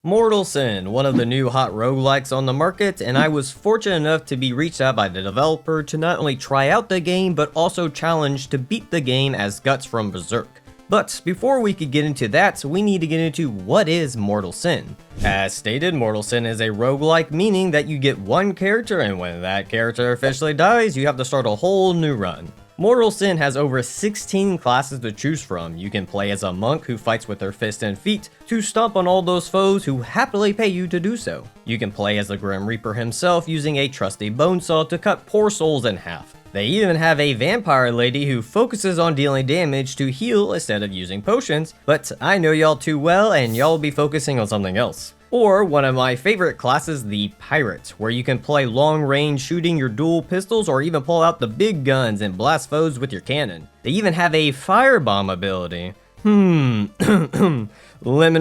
Mortal Sin, one of the new hot roguelikes on the market, and I was fortunate enough to be reached out by the developer to not only try out the game, but also challenged to beat the game as Guts from Berserk. But before we could get into that, we need to get into what is Mortal Sin. As stated, Mortal Sin is a roguelike, meaning that you get one character, and when that character officially dies, you have to start a whole new run. Mortal Sin has over 16 classes to choose from. You can play as a monk who fights with their fists and feet to stomp on all those foes who happily pay you to do so. You can play as the Grim Reaper himself using a trusty bone saw to cut poor souls in half. They even have a vampire lady who focuses on dealing damage to heal instead of using potions, but I know y'all too well and y'all will be focusing on something else. Or one of my favorite classes, the Pirate, where you can play long range shooting your dual pistols or even pull out the big guns and blast foes with your cannon. They even have a firebomb ability. Lemon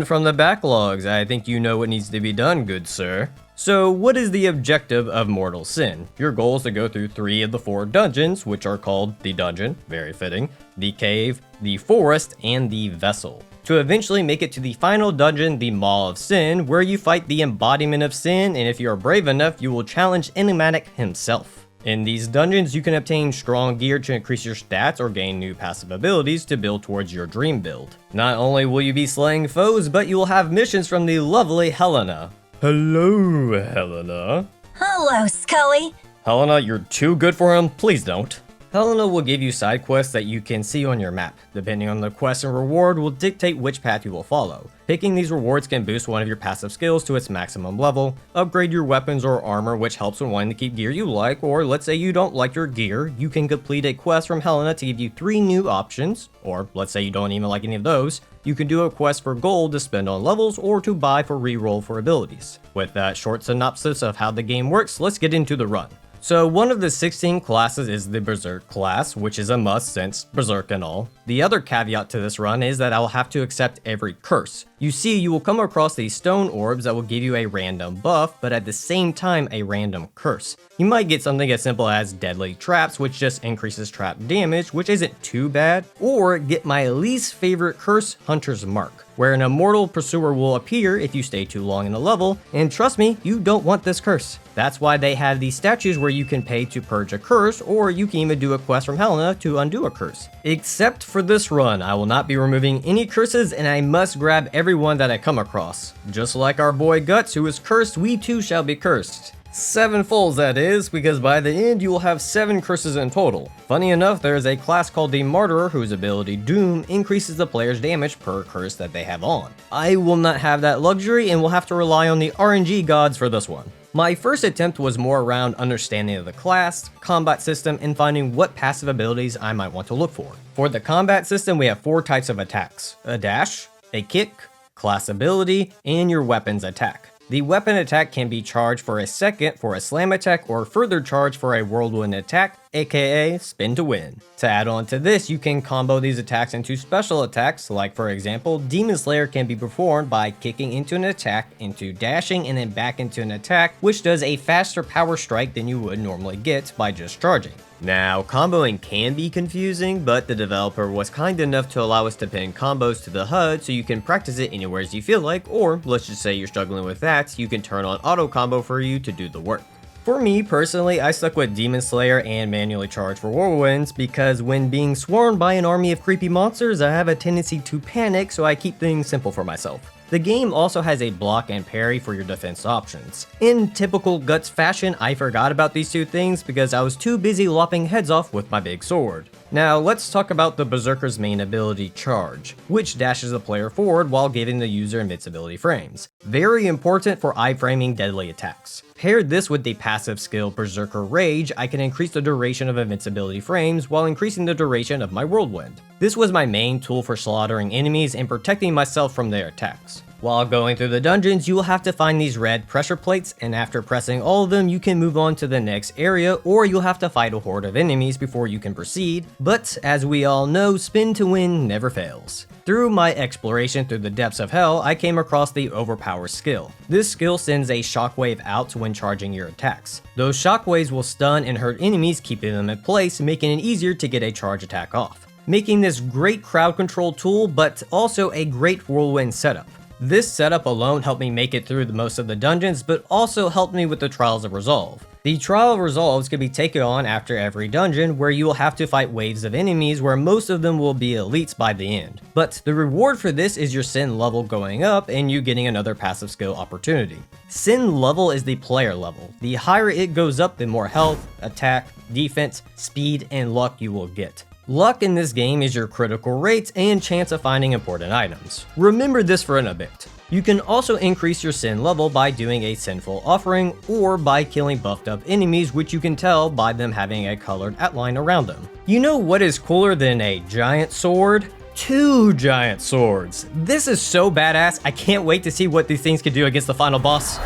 from the backlogs, I think you know what needs to be done, good sir. So what is the objective of Mortal Sin? Your goal is to go through 3 of the 4 dungeons, which are called the Dungeon, very fitting, the Cave, the Forest, and the Vessel, to eventually make it to the final dungeon, the Maw of Sin, where you fight the embodiment of sin, and if you are brave enough, you will challenge Enigmatic himself. In these dungeons, you can obtain strong gear to increase your stats or gain new passive abilities to build towards your dream build. Not only will you be slaying foes, but you will have missions from the lovely Helena. Hello, Helena. Hello, Scully. Helena, you're too good for him, please don't. Helena will give you side quests that you can see on your map. Depending on the quest and reward will dictate which path you will follow. Picking these rewards can boost one of your passive skills to its maximum level, upgrade your weapons or armor, which helps when wanting to keep gear you like, or let's say you don't like your gear, you can complete a quest from Helena to give you 3 new options, or let's say you don't even like any of those, you can do a quest for gold to spend on levels or to buy for reroll for abilities. With that short synopsis of how the game works, let's get into the run. So one of the 16 classes is the Berserk class, which is a must since Berserk and all. The other caveat to this run is that I will have to accept every curse. You see, you will come across these stone orbs that will give you a random buff, but at the same time a random curse. You might get something as simple as deadly traps, which just increases trap damage, which isn't too bad, or get my least favorite curse, Hunter's Mark, where an immortal pursuer will appear if you stay too long in a level, and trust me, you don't want this curse. That's why they have these statues where you can pay to purge a curse, or you can even do a quest from Helena to undo a curse. Except for this run, I will not be removing any curses, and I must grab everyone that I come across. Just like our boy Guts, who is cursed, we too shall be cursed. 7-folds that is, because by the end you will have 7 curses in total. Funny enough, there is a class called the Martyr whose ability Doom increases the player's damage per curse that they have on. I will not have that luxury and will have to rely on the RNG gods for this one. My first attempt was more around understanding of the class, combat system, and finding what passive abilities I might want to look for. For the combat system, we have 4 types of attacks: a dash, a kick, class ability, and your weapons attack. The weapon attack can be charged for a second for a slam attack or further charge for a whirlwind attack, aka spin to win. To add on to this, you can combo these attacks into special attacks, like for example, Demon Slayer can be performed by kicking into an attack, into dashing, and then back into an attack, which does a faster power strike than you would normally get by just charging. Now, comboing can be confusing, but the developer was kind enough to allow us to pin combos to the HUD so you can practice it anywhere as you feel like, or let's just say you're struggling with that, you can turn on auto combo for you to do the work. For me personally, I stuck with Demon Slayer and manually charge for whirlwinds because when being swarmed by an army of creepy monsters, I have a tendency to panic, so I keep things simple for myself. The game also has a block and parry for your defense options. In typical Guts fashion, I forgot about these 2 things because I was too busy lopping heads off with my big sword. Now let's talk about the Berserker's main ability, Charge, which dashes the player forward while giving the user invincibility frames. Very important for iframing deadly attacks. Pair this with the passive skill Berserker Rage, I can increase the duration of invincibility frames while increasing the duration of my whirlwind. This was my main tool for slaughtering enemies and protecting myself from their attacks. While going through the dungeons, you will have to find these red pressure plates, and after pressing all of them, you can move on to the next area, or you'll have to fight a horde of enemies before you can proceed, but as we all know, spin to win never fails. Through my exploration through the depths of hell, I came across the Overpower skill. This skill sends a shockwave out when charging your attacks. Those shockwaves will stun and hurt enemies, keeping them in place, making it easier to get a charge attack off. Making this great crowd control tool, but also a great whirlwind setup. This setup alone helped me make it through most of the dungeons, but also helped me with the Trials of Resolve. The Trial of Resolves can be taken on after every dungeon, where you will have to fight waves of enemies where most of them will be elites by the end. But the reward for this is your Sin level going up and you getting another passive skill opportunity. Sin level is the player level. The higher it goes up, the more health, attack, defense, speed, and luck you will get. Luck in this game is your critical rate and chance of finding important items. Remember this for a bit. You can also increase your Sin level by doing a sinful offering or by killing buffed up enemies, which you can tell by them having a colored outline around them. You know what is cooler than a giant sword? 2 giant swords. This is so badass, I can't wait to see what these things can do against the final boss.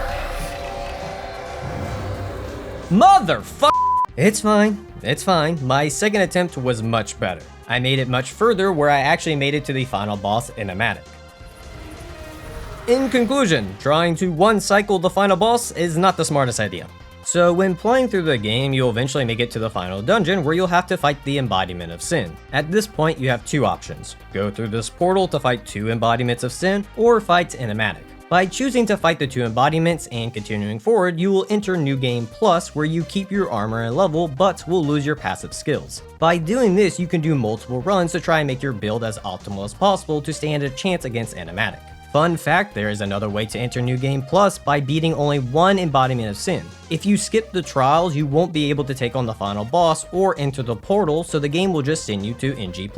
Motherfucker! It's fine. My second attempt was much better. I made it much further, where I actually made it to the final boss Enigmatic. In conclusion, trying to one-cycle the final boss is not the smartest idea. So when playing through the game, you'll eventually make it to the final dungeon where you'll have to fight the embodiment of Sin. At this point, you have 2 options. Go through this portal to fight 2 embodiments of Sin, or fight Enigmatic. By choosing to fight the 2 embodiments and continuing forward, you will enter New Game Plus, where you keep your armor and level but will lose your passive skills. By doing this, you can do multiple runs to try and make your build as optimal as possible to stand a chance against Enigmatic. Fun fact, there is another way to enter New Game Plus by beating only 1 embodiment of Sin. If you skip the trials, you won't be able to take on the final boss or enter the portal, so the game will just send you to NG+.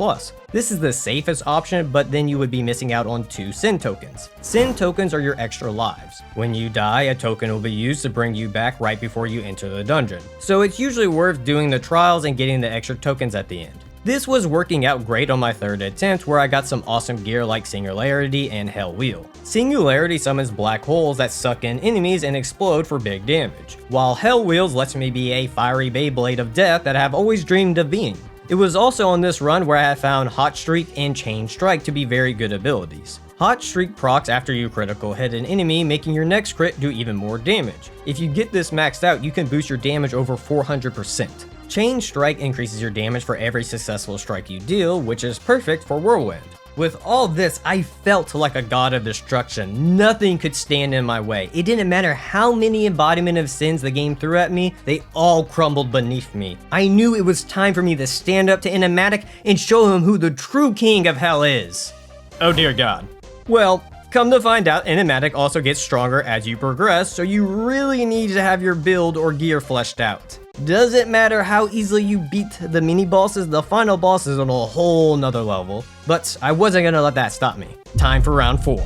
This is the safest option, but then you would be missing out on 2 Sin tokens. Sin tokens are your extra lives. When you die, a token will be used to bring you back right before you enter the dungeon. So it's usually worth doing the trials and getting the extra tokens at the end. This was working out great on my 3rd attempt, where I got some awesome gear like Singularity and Hell Wheel. Singularity summons black holes that suck in enemies and explode for big damage, while Hell Wheels lets me be a fiery Beyblade of death that I have always dreamed of being. It was also on this run where I have found Hot Streak and Chain Strike to be very good abilities. Hot Streak procs after you critical hit an enemy, making your next crit do even more damage. If you get this maxed out, you can boost your damage over 400%. Chain Strike increases your damage for every successful strike you deal, which is perfect for Whirlwind. With all this, I felt like a god of destruction. Nothing could stand in my way. It didn't matter how many embodiment of sins the game threw at me, they all crumbled beneath me. I knew it was time for me to stand up to Enigmatic and show him who the true king of hell is. Oh dear god. Well, come to find out, Enigmatic also gets stronger as you progress, so you really need to have your build or gear fleshed out. Doesn't matter how easily you beat the mini bosses, the final boss is on a whole nother level. But I wasn't gonna let that stop me. Time for round 4.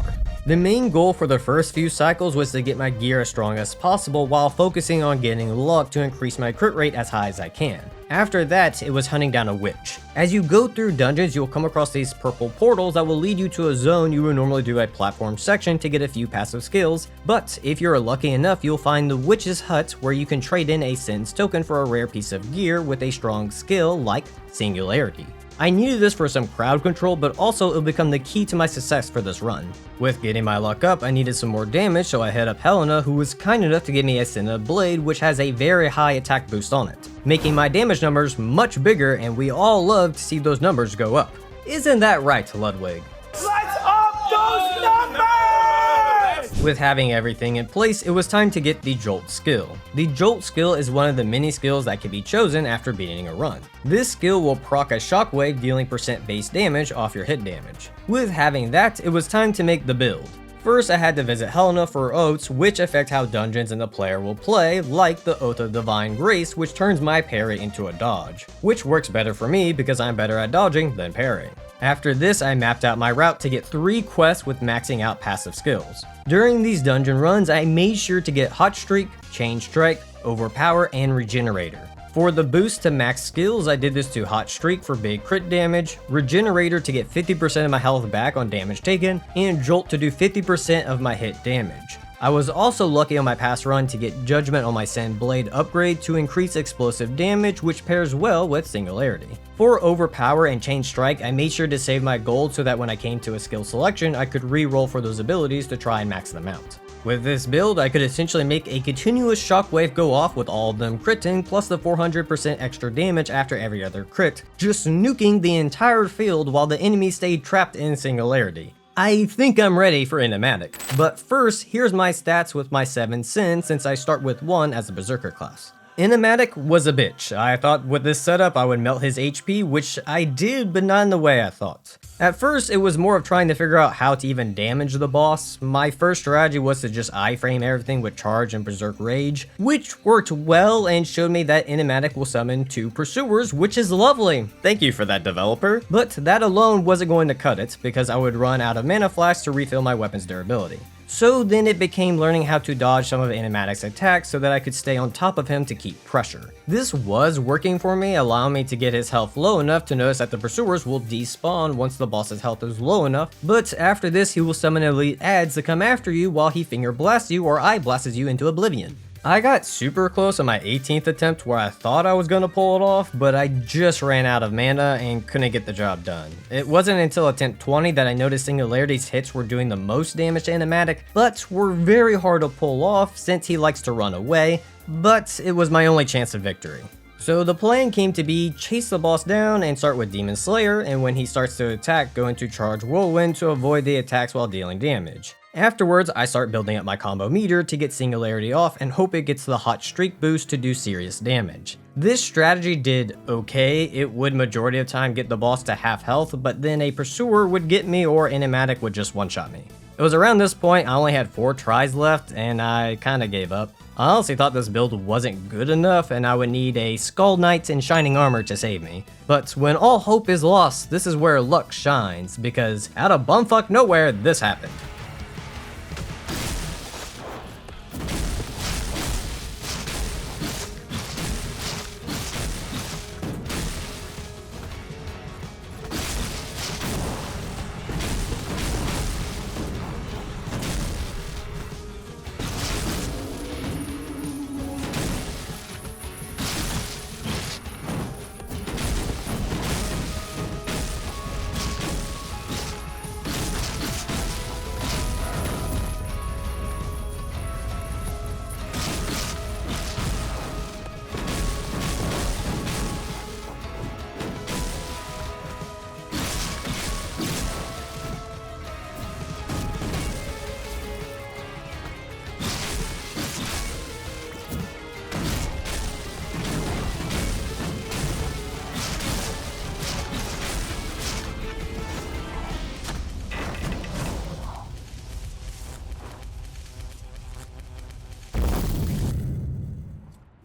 The main goal for the first few cycles was to get my gear as strong as possible while focusing on getting luck to increase my crit rate as high as I can. After that, it was hunting down a witch. As you go through dungeons, you'll come across these purple portals that will lead you to a zone you would normally do a platform section to get a few passive skills, but if you're lucky enough, you'll find the witch's hut where you can trade in a Sins token for a rare piece of gear with a strong skill like Singularity. I needed this for some crowd control, but also it'll become the key to my success for this run. With getting my luck up, I needed some more damage, so I hit up Helena, who was kind enough to give me a Extended blade, which has a very high attack boost on it, making my damage numbers much bigger, and we all love to see those numbers go up. Isn't that right, Ludwig? Let's up those numbers! With having everything in place, it was time to get the Jolt skill. The Jolt skill is one of the many skills that can be chosen after beating a run. This skill will proc a shockwave, dealing % base damage off your hit damage. With having that, it was time to make the build. First, I had to visit Helena for oaths, which affect how dungeons and the player will play, like the Oath of Divine Grace, which turns my parry into a dodge, which works better for me because I'm better at dodging than parrying. After this, I mapped out my route to get 3 quests with maxing out passive skills. During these dungeon runs, I made sure to get Hot Streak, Chain Strike, Overpower, and Regenerator. For the boost to max skills, I did this to Hot Streak for big crit damage, Regenerator to get 50% of my health back on damage taken, and Jolt to do 50% of my hit damage. I was also lucky on my past run to get Judgment on my Sand Blade upgrade to increase explosive damage, which pairs well with Singularity. For Overpower and Chain Strike, I made sure to save my gold so that when I came to a skill selection, I could re-roll for those abilities to try and max them out. With this build, I could essentially make a continuous shockwave go off with all of them critting, plus the 400% extra damage after every other crit, just nuking the entire field while the enemy stayed trapped in Singularity. I think I'm ready for Enigmatic. But first, here's my stats with my 7 sins since I start with 1 as a Berserker class. Enigmatic was a bitch. I thought with this setup I would melt his HP, which I did, but not in the way I thought. At first, it was more of trying to figure out how to even damage the boss. My first strategy was to just iframe everything with Charge and Berserk Rage, which worked well and showed me that Enigmatic will summon 2 Pursuers, which is lovely. Thank you for that, developer. But that alone wasn't going to cut it, because I would run out of Mana Flash to refill my weapon's durability. So then it became learning how to dodge some of Enigmatic's attacks so that I could stay on top of him to keep pressure. This was working for me, allowing me to get his health low enough to notice that the Pursuers will despawn once the boss's health is low enough, but after this he will summon elite adds to come after you while he finger blasts you or eye blasts you into oblivion. I got super close on my 18th attempt where I thought I was going to pull it off, but I just ran out of mana and couldn't get the job done. It wasn't until attempt 20 that I noticed Singularity's hits were doing the most damage to Enigmatic, but were very hard to pull off since he likes to run away, but it was my only chance of victory. So the plan came to be chase the boss down and start with Demon Slayer, and when he starts to attack, go into Charge Whirlwind to avoid the attacks while dealing damage. Afterwards, I start building up my combo meter to get Singularity off and hope it gets the hot streak boost to do serious damage. This strategy did okay. It would majority of the time get the boss to half health, but then a Pursuer would get me or Enigmatic would just one-shot me. It was around this point I only had 4 tries left and I kinda gave up. I honestly thought this build wasn't good enough and I would need a Skull Knight in Shining Armor to save me. But when all hope is lost, this is where luck shines, because out of bumfuck nowhere, this happened.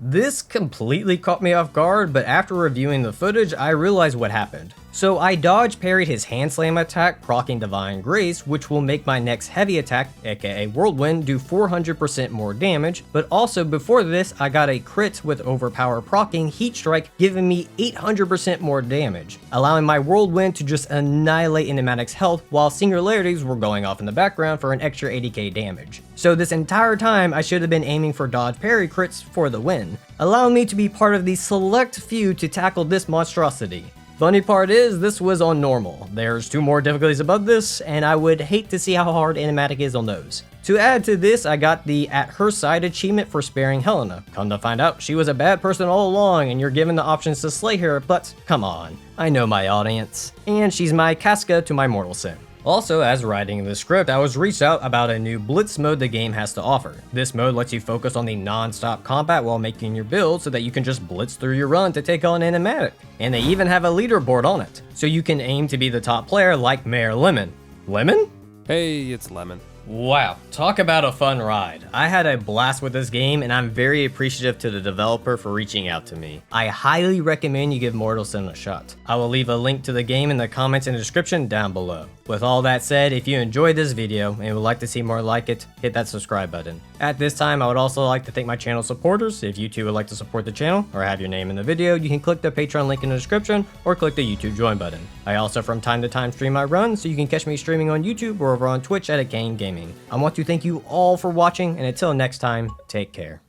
This completely caught me off guard, but after reviewing the footage, I realized what happened. So I dodge parried his hand slam attack, proccing Divine Grace, which will make my next heavy attack, aka Whirlwind, do 400% more damage, but also before this, I got a crit with overpower proccing Heat Strike, giving me 800% more damage, allowing my Whirlwind to just annihilate Enigmatic's health while Singularities were going off in the background for an extra 80k damage. So this entire time, I should have been aiming for dodge parry crits for the win, allowing me to be part of the select few to tackle this monstrosity. Funny part is, this was on normal. There's 2 more difficulties above this, and I would hate to see how hard Enigmatic is on those. To add to this, I got the At Her Side achievement for sparing Helena. Come to find out, she was a bad person all along, and you're given the options to slay her, but come on, I know my audience. And she's my Casca to my mortal sin. Also, as writing the script, I was reached out about a new Blitz mode the game has to offer. This mode lets you focus on the non-stop combat while making your build so that you can just blitz through your run to take on Enigmatic. And they even have a leaderboard on it, so you can aim to be the top player like Mayor Lemon. Lemon? Hey, it's Lemon. Wow, talk about a fun ride. I had a blast with this game and I'm very appreciative to the developer for reaching out to me. I highly recommend you give Mortal Sin a shot. I will leave a link to the game in the comments and description down below. With all that said, if you enjoyed this video and would like to see more like it, hit that subscribe button. At this time, I would also like to thank my channel supporters. If you too would like to support the channel or have your name in the video, you can click the Patreon link in the description or click the YouTube join button. I also from time to time stream my runs, so you can catch me streaming on YouTube or over on Twitch at Akane Gaming. I want to thank you all for watching, and until next time, take care.